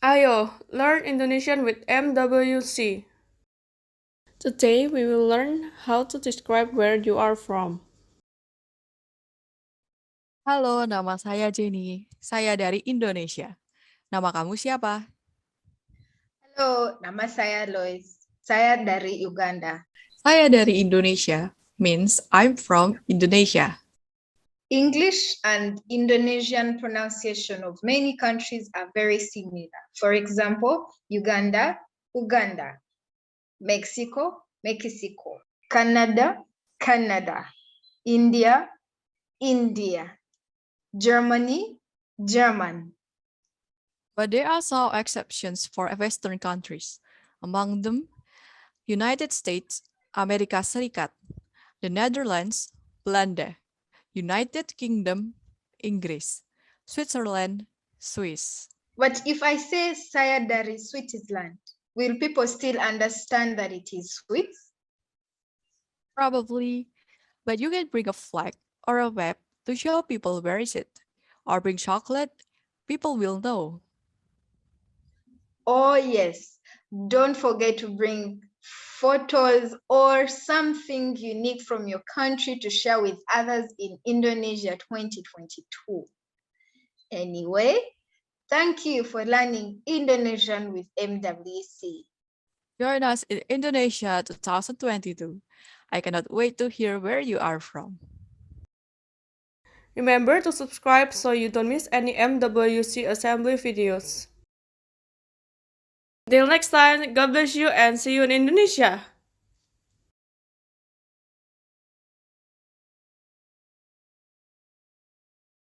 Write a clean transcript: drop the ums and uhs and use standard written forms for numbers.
Ayo, learn Indonesian with MWC. Today we will learn how to describe where you are from. Halo, nama saya Jenny. Saya dari Indonesia. Nama kamu siapa? Halo, nama saya Lois. Saya dari Uganda. Saya dari Indonesia. Means I'm from Indonesia. English and Indonesian pronunciation of many countries are very similar. For example, Uganda, Uganda. Mexico, Mexico. Canada, Canada. India, India. Germany, German. But there are some exceptions for Western countries. Among them, United States, Amerika Serikat, the Netherlands, Belanda, United Kingdom, Inggris, Switzerland, Swiss. But if I say saya dari Switzerland, will people still understand that it is Swiss? Probably, but you can bring a flag or a map to show people where is it. Or bring chocolate, people will know. Oh yes, don't forget to bring photos or something unique from your country to share with others in Indonesia 2022. Anyway, thank you for learning Indonesian with MWC. Join us in Indonesia 2022. I cannot wait to hear where you are from. Remember to subscribe so you don't miss any MWC assembly videos. Till next time, God bless you and see you in Indonesia.